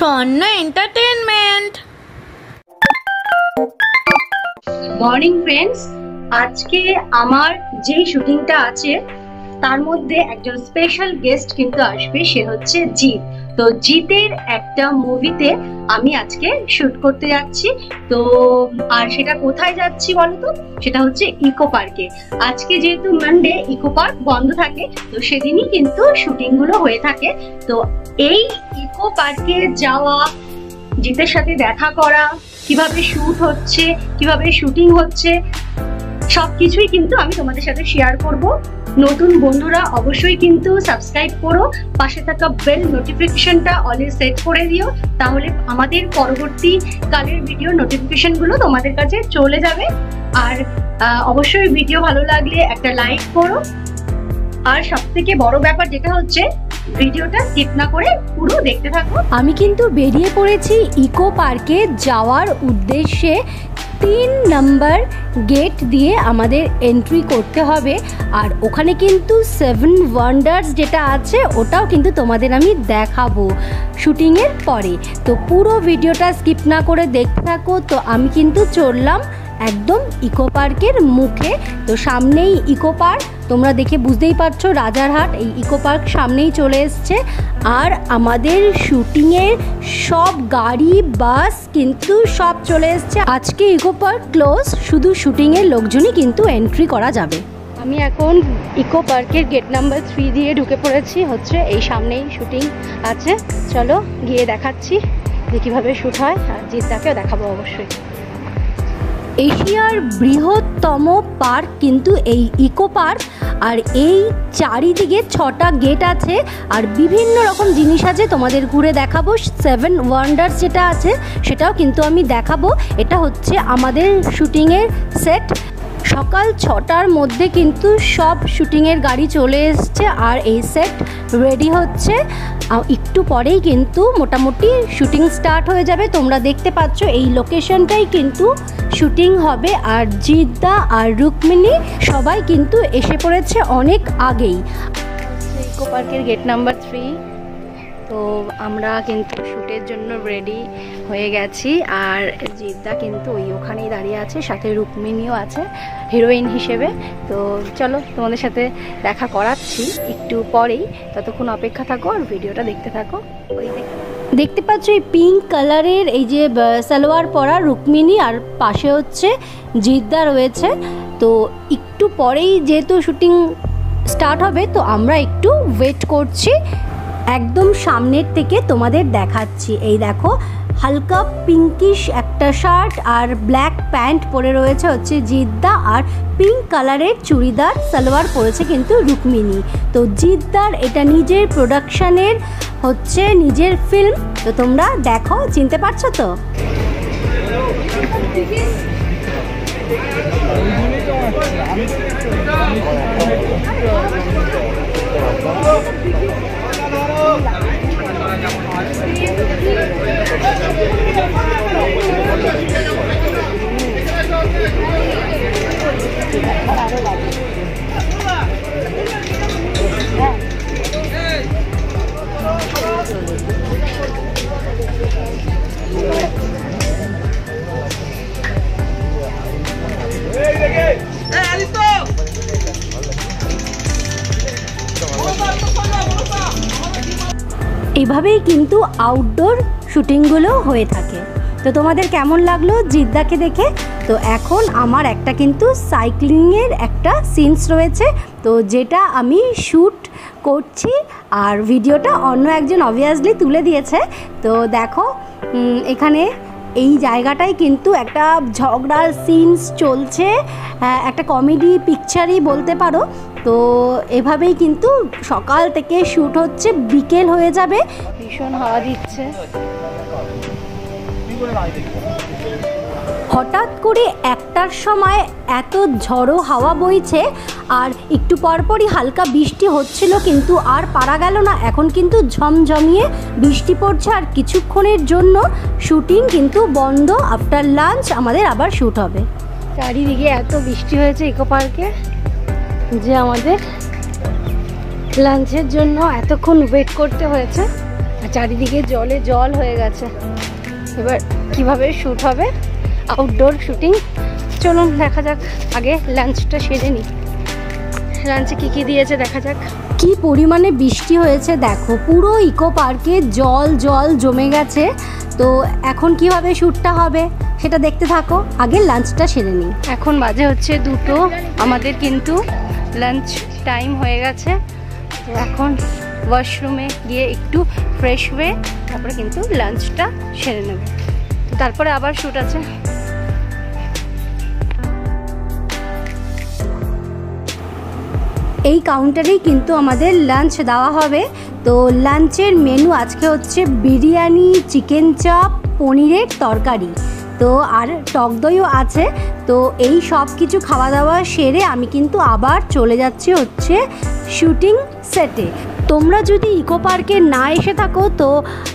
স্বর্ণ entertainment. Morning friends, আজকে আমার যে শুটিংটা আছে তার মধ্যে একজন স্পেশাল গেস্ট কিন্তু আসবে, সে হচ্ছে জিৎ। তো জিতের একটা মুভিতে আমি আজকে শুট করতে যাচ্ছি। তো আর সেটা কোথায় যাচ্ছি বলতো, সেটা হচ্ছে ইকো পার্কে। আজকে যেহেতু মানডে, ইকো পার্ক বন্ধ থাকে, তো সেদিনই কিন্তু শুটিং গুলো হয়ে থাকে। তো এই ইকো পার্কে যাওয়া, জিতের সাথে দেখা করা, কিভাবে শুট হচ্ছে, কিভাবে শুটিং হচ্ছে, সবকিছুই কিন্তু আমি তোমাদের সাথে শেয়ার করব। নতুন বন্ধুরা অবশ্যই কিন্তু সাবস্ক্রাইব করো, পাশে থাকা বেল নোটিফিকেশনটা অলে সেট করে দিও, তাহলে আমাদের পরবর্তী কালের ভিডিও নোটিফিকেশন গুলো তোমাদের কাছে চলে যাবে। আর অবশ্যই ভিডিও ভালো লাগলে একটা লাইক করো। আর সবথেকে বড় ব্যাপার যেটা হচ্ছে, ভিডিওটা স্কিপ না করে পুরো দেখতে থাকো। আমি কিন্তু বেরিয়ে পড়েছি ইকো পার্কে যাওয়ার উদ্দেশ্যে। 3 নম্বর গেট দিয়ে আমাদের এন্ট্রি করতে হবে। আর ওখানে কিন্তু 7 ওয়ান্ডার্স যেটা আছে ওটাও কিন্তু তোমাদের আমি দেখাবো শুটিংয়ের পরে। তো পুরো ভিডিওটা স্কিপ না করে দেখতে থাকো। তো আমি কিন্তু চললাম একদম ইকো পার্কের মুখে। তো সামনেই ইকো পার্ক, তোমরা দেখে বুঝতেই পারছো রাজারহাট, এই ইকো পার্ক সামনেই চলে এসছে। আর আমাদের শুটিংয়ের সব গাড়ি বাস কিন্তু সব চলে এসছে। আজকে ইকো পার্ক ক্লোজ, শুধু শুটিংয়ের লোকজনই কিন্তু এন্ট্রি করা যাবে। আমি এখন ইকো পার্কের গেট নাম্বার 3 দিয়ে ঢুকে পড়েছি। হচ্ছে এই সামনেই শুটিং আছে, চলো গিয়ে দেখাচ্ছি যে কীভাবে শ্যুট হয়। আর জিৎদাকেও দেখাবো অবশ্যই। এশিয়ার বৃহত্তম পার্ক কিন্তু এই ইকো পার্ক। আর এই চারিদিকে 6টা গেট আছে আর বিভিন্ন রকম জিনিস আছে, তোমাদের ঘুরে দেখাবো। 7 ওয়ান্ডার্স যেটা আছে সেটাও কিন্তু আমি দেখাবো। এটা হচ্ছে আমাদের শুটিংয়ের সেট। সকাল 6টার মধ্যে কিন্তু সব শুটিংয়ের গাড়ি চলে এসছে আর এই সেট রেডি হচ্ছে। একটু পরেই কিন্তু মোটামুটি শুটিং স্টার্ট হয়ে যাবে। তোমরা দেখতে পাচ্ছ এই লোকেশনটাই কিন্তু শুটিং হবে। আর জিদ্দা আর রুক্মিণী সবাই কিন্তু এসে পড়েছে অনেক আগেই। ইকো পার্কের গেট নাম্বার 3। তো আমরা কিন্তু শ্যুটের জন্য রেডি হয়ে গেছি। আর জিদ্দা কিন্তু ওখানেই দাঁড়িয়ে আছে, সাথে রুক্মিণীও আছে হিরোইন হিসেবে। তো চলো তোমাদের সাথে দেখা করাচ্ছি একটু পরেই, ততক্ষণ অপেক্ষা থাকো আর ভিডিওটা দেখতে থাকো। দেখতে পাচ্ছ এই পিঙ্ক কালারের এই যে সালোয়ার পরা রুক্মিণী, আর পাশে হচ্ছে জিদ্দা রয়েছে। তো একটু পরেই যেহেতু শুটিং স্টার্ট হবে, তো আমরা একটু ওয়েট করছি। একদম সামনের থেকে তোমাদের দেখাচ্ছি। এই দেখো, হালকা পিঙ্কিশ একটা শার্ট আর ব্ল্যাক প্যান্ট পরে রয়েছে হচ্ছে জিদ্দা, আর পিঙ্ক কালারের চুড়িদার সালোয়ার পরেছে কিন্তু রুক্মিণী। তো জিদ্দার এটা নিজের প্রোডাকশানের হচ্ছে নিজের ফিল্ম। তো তোমরা দেখো, চিনতে পারছো তো? এভাবেই কিন্তু আউটডোর শুটিংগুলো হয়ে থাকে। তো তোমাদের কেমন লাগলো জিদ্দাকে দেখে? তো এখন আমার একটা কিন্তু সাইক্লিংয়ের একটা সিনস রয়েছে, তো যেটা আমি শ্যুট করছি আর ভিডিওটা অন্য একজন অবভিয়াসলি তুলে দিয়েছে। তো দেখো, এখানে এই জায়গাটায় কিন্তু একটা ঝগড়ার সিনস চলছে, একটা কমেডি পিকচারই বলতে পারো। তো এভাবেই কিন্তু সকাল থেকে শ্যুট হচ্ছে, বিকেল হয়ে যাবে। ভীষণ হাওয়া দিচ্ছে। হঠাৎ করে 1টার সময় এত ঝড়ো হাওয়া বইছে, আর একটু পরপরই হালকা বৃষ্টি হচ্ছিল, কিন্তু আর পারা গেল না। এখন কিন্তু ঝমঝমিয়ে বৃষ্টি পড়ছে আর কিছুক্ষণের জন্য শুটিং কিন্তু বন্ধ। আফটার লাঞ্চ আমাদের আবার শ্যুট হবে। চারিদিকে এত বৃষ্টি হয়েছে ইকো পার্কে যে আমাদের লাঞ্চের জন্য এতক্ষণ ওয়েট করতে হয়েছে। চারিদিকে জলে জল হয়ে গেছে। এবার কিভাবে শ্যুট হবে, আউটডোর শুটিং। চলুন দেখা যাক, আগে লাঞ্চটা সেরে নিই। লাঞ্চে কী কী দিয়েছে দেখা যাক। কি পরিমাণে বৃষ্টি হয়েছে দেখো, পুরো ইকো পার্কে জল জল জমে গেছে। তো এখন কিভাবে শ্যুটটা হবে সেটা দেখতে থাকো, আগে লাঞ্চটা সেরে নিই। এখন বাজে হচ্ছে 2টো, আমাদের কিন্তু লাঞ্চ টাইম হয়ে গেছে। তো এখন ওয়াশরুমে গিয়ে একটু ফ্রেশ হয়ে তারপরে কিন্তু লাঞ্চটা সেরে নেব, তারপরে আবার শ্যুট আছে। এই কাউন্টারেই কিন্তু আমাদের লাঞ্চ দেওয়া হবে। তো লাঞ্চের মেনু আজকে হচ্ছে বিরিয়ানি, চিকেন চাপ, পনিরের তরকারি, তো আর টক দইও আছে। তো এই সব কিছু খাওয়া দাওয়া সেরে আমি কিন্তু আবার চলে যাচ্ছি হচ্ছে শুটিং সেটে। তোমরা যদি ইকো পার্কে না এসে থাকো তো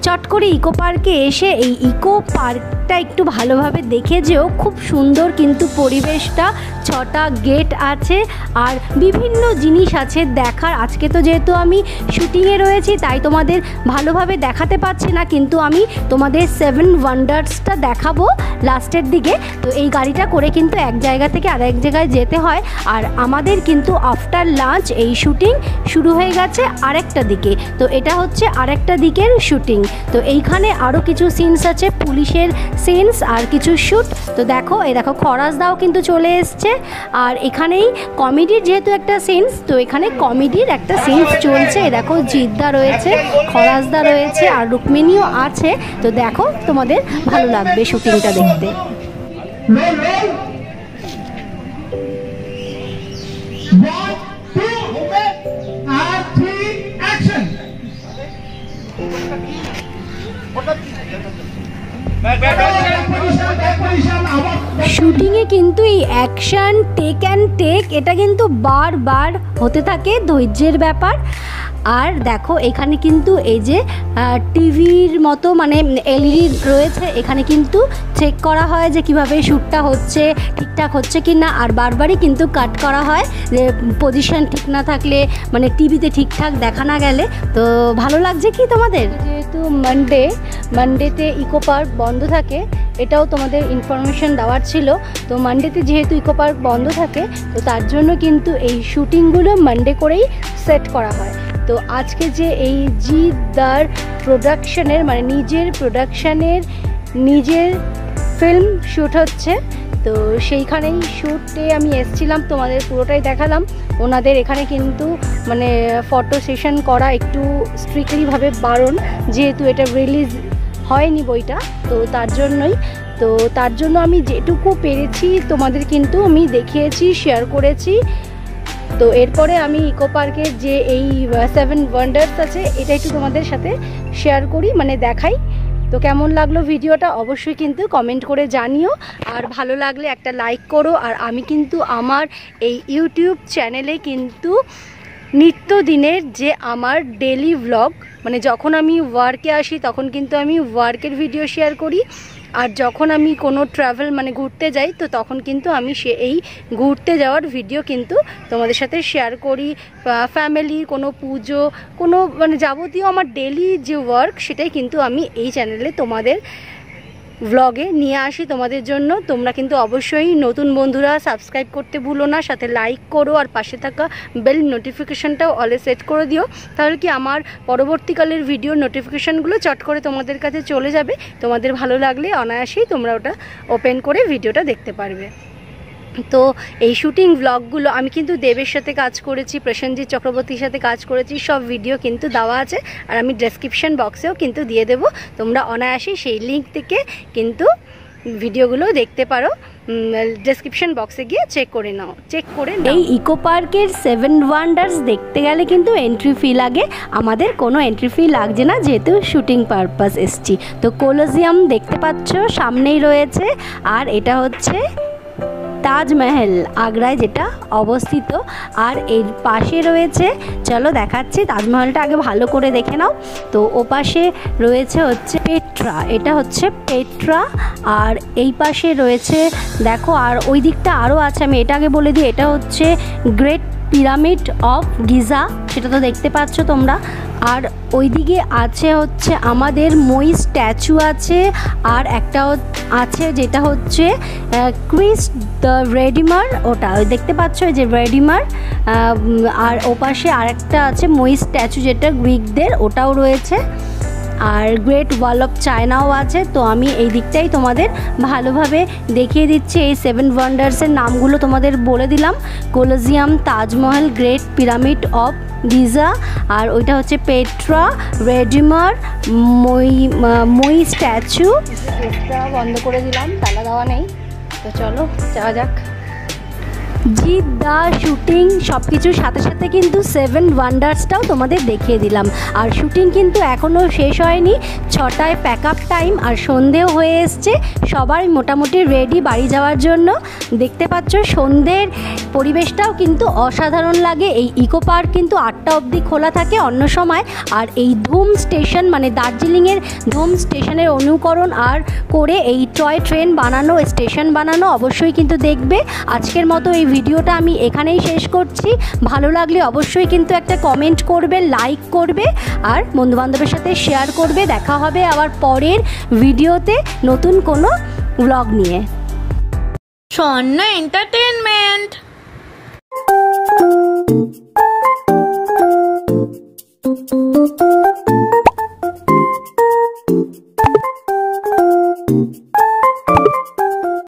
চট করে ইকো পার্কে এসে এই ইকো পার্কটা একটু ভালোভাবে দেখে যেও, খুব সুন্দর কিন্তু পরিবেশটা। 6টা গেট আছে আর বিভিন্ন জিনিস আছে দেখার। আজকে তো যেহেতু আমি শুটিংয়ে রয়েছি তাই তোমাদের ভালোভাবে দেখাতে পারছি না, কিন্তু আমি তোমাদের 7 ওয়ান্ডার্সটা দেখাবো লাস্টের দিকে। তো এই গাড়িটা করে কিন্তু এক জায়গা থেকে আরেক জায়গায় যেতে হয়। আর আমাদের কিন্তু আফটার লাঞ্চ এই শুটিং শুরু হয়ে গেছে আরেকটা দিকে। তো এটা হচ্ছে আরেকটা দিকের শুটিং। তো এইখানে আরও কিছু সিনস আছে, পুলিশের সিনস আর কিছু শ্যুট। তো দেখো, এই দেখো খরাজদাও কিন্তু চলে এসছে। আর এখানেই কমেডির যেহেতু একটা সিনস, তো এখানে কমেডির একটা সিনস চলছে। দেখো জিদ্দা রয়েছে, খরাজদা রয়েছে আর রুক্মিণীও আছে। তো দেখো, তোমাদের ভালো লাগবে শুটিংটা দেখতে। শুটিংয়ে কিন্তু এই অ্যাকশন টেক অ্যান্ড টেক এটা কিন্তু বারবার হতে থাকে, ধৈর্যের ব্যাপার। আর দেখো এখানে কিন্তু এই যে টিভির মতো মানে এলইডি রয়েছে, এখানে কিন্তু চেক করা হয় যে কিভাবে শ্যুটটা হচ্ছে, ঠিকঠাক হচ্ছে কি না। আর বারবারই কিন্তু কাট করা হয় যে পজিশন ঠিক না থাকলে, মানে টিভিতে ঠিকঠাক দেখা না গেলে। তো ভালো লাগছে কি তোমাদের? যেহেতু মানডেতে ইকো পার্ক বন্ধ থাকে, এটাও তোমাদের ইনফরমেশন দেওয়ার ছিল। তো মানডেতে যেহেতু ইকো পার্ক বন্ধ থাকে, তো তার জন্য কিন্তু এই শ্যুটিংগুলো মানডে করেই সেট করা হয়। তো আজকে যে এই জিদ্দার প্রোডাকশনের মানে নিজের প্রোডাকশনের নিজের ফিল্ম শ্যুট হচ্ছে, তো সেইখানেই শ্যুটে আমি এসেছিলাম, তোমাদের পুরোটাই দেখালাম। ওনাদের এখানে কিন্তু মানে ফটো সেশন করা একটু স্ট্রিক্টলিভাবে বারণ, যেহেতু এটা রিলিজ হয়নি বইটা, তো তার জন্য আমি যেটুকু পেরেছি তোমাদের কিন্তু আমি দেখিয়েছি, শেয়ার করেছি। তো এরপরে আমি ইকো পার্কের যে এই 7 ওয়ান্ডার্স আছে এটা একটু তোমাদের সাথে শেয়ার করি, মানে দেখাই। তো কেমন লাগলো ভিডিওটা অবশ্যই কিন্তু কমেন্ট করে জানিও, আর ভালো লাগলে একটা লাইক করো। আর আমি কিন্তু আমার এই ইউটিউব চ্যানেলে কিন্তু নিত্যদিনের যে আমার ডেলি ভ্লগ, মানে যখন আমি ওয়ার্কে আসি তখন কিন্তু আমি ওয়ার্কের ভিডিও শেয়ার করি, আর যখন আমি কোনো ট্রাভেল মানে ঘুরতে যাই তো তখন কিন্তু আমি এই ঘুরতে যাওয়ার ভিডিও কিন্তু তোমাদের সাথে শেয়ার করি। ফ্যামিলি, কোনো পুজো, কোনো মানে যাবতীয় আমার ডেলি যে ওয়ার্ক সেটাই কিন্তু আমি এই চ্যানেলে তোমাদের ব্লগে নিয়ে আসি তোমাদের জন্য। তোমরা কিন্তু অবশ্যই নতুন বন্ধুরা সাবস্ক্রাইব করতে ভুলো না, সাথে লাইক করো আর পাশে থাকা বেল নোটিফিকেশানটাও অলে সেট করে দিও, তাহলে কি আমার পরবর্তীকালের ভিডিও নোটিফিকেশানগুলো চট করে তোমাদের কাছে চলে যাবে। তোমাদের ভালো লাগলে অনায়াসেই তোমরা ওটা ওপেন করে ভিডিওটা দেখতে পারবে। তো এই শুটিং ব্লগগুলো আমি কিন্তু দেবের সাথে কাজ করেছি, প্রসেনজিৎ চক্রবর্তীর সাথে কাজ করেছি, সব ভিডিও কিন্তু দেওয়া আছে। আর আমি ডেসক্রিপশন বক্সেও কিন্তু দিয়ে দেবো, তোমরা অনায়াসে সেই লিঙ্ক থেকে কিন্তু ভিডিওগুলো দেখতে পারো। ডেসক্রিপশন বক্সে গিয়ে চেক করে নাও। এই ইকো পার্কের 7 ওয়ান্ডার্স দেখতে গেলে কিন্তু এন্ট্রি ফি লাগে, আমাদের কোনো এন্ট্রি ফি লাগছে না যেহেতু শুটিং পারপাস এসছি। তো কলোজিয়াম দেখতে পাচ্ছ সামনেই রয়েছে, আর এটা হচ্ছে তাজমহল আগ্রায় যেটা অবস্থিত, আর এর পাশে রয়েছে, চলো দেখাচ্ছি, তাজমহলটা আগে ভালো করে দেখে নাও। তো ওপাশে রয়েছে হচ্ছে পেট্রা, এটা হচ্ছে পেট্রা, আর এই পাশে রয়েছে দেখো, আর ওই দিকটা আরও আছে, আমি এটা আগে বলে দিই, এটা হচ্ছে গ্রেট পিরামিড অফ গিজা, সেটা তো দেখতে পাচ্ছ তোমরা। আর ওইদিকে আছে হচ্ছে আমাদের মই স্ট্যাচু আছে, আর একটা আছে যেটা হচ্ছে ক্রিস দ্য রেডিমার, ওটা দেখতে পাচ্ছ যে রেডিমার। আর ওপাশে আরেকটা আছে মই স্ট্যাচু যেটা গ্রিকদের, ওটাও রয়েছে। আর গ্রেট ওয়াল অফ চায়নাও আছে। তো আমি এই দিকটাই তোমাদের ভালোভাবে দেখিয়ে দিচ্ছি। এই 7 ওয়ান্ডার্সের নামগুলো তোমাদের বলে দিলাম। Colosseum, Taj Mahal, Great Pyramid of Giza, আর ওইটা হচ্ছে পেট্রা, রেডিমার, মই স্ট্যাচু। গেটটা বন্ধ করে দিলাম, তালা দেওয়া নেই। তো চলো যাওয়া যাক। জিৎ দা শুটিং সব কিছুর সাথে সাথে কিন্তু 7 ওয়ান্ডার্সটাও তোমাদের দেখিয়ে দিলাম। আর শুটিং কিন্তু এখনও শেষ হয়নি, 6টায় প্যাক আপ টাইম, আর সন্ধেও হয়ে এসছে। সবাই মোটামুটি রেডি বাড়ি যাওয়ার জন্য। দেখতে পাচ্ছ সন্ধ্যের পরিবেশটাও কিন্তু অসাধারণ লাগে। এই ইকো পার্ক কিন্তু 8টা অবধি খোলা থাকে অন্য সময়। আর এই ধুম স্টেশন মানে দার্জিলিংয়ের ধুম স্টেশনের অনুকরণ আর করে এই টয় ট্রেন বানানো, স্টেশন বানানো অবশ্যই কিন্তু দেখবে। আজকের মতো এই ভিডিওটা আমি এখানেই শেষ করছি। ভালো লাগলে অবশ্যই কিন্তু একটা কমেন্ট করবে, লাইক করবে, আর বন্ধুবান্ধবের সাথে শেয়ার করবে। দেখা হবে আবার পরের ভিডিওতে নতুন কোনো ব্লগ নিয়ে। Sonna Entertainment.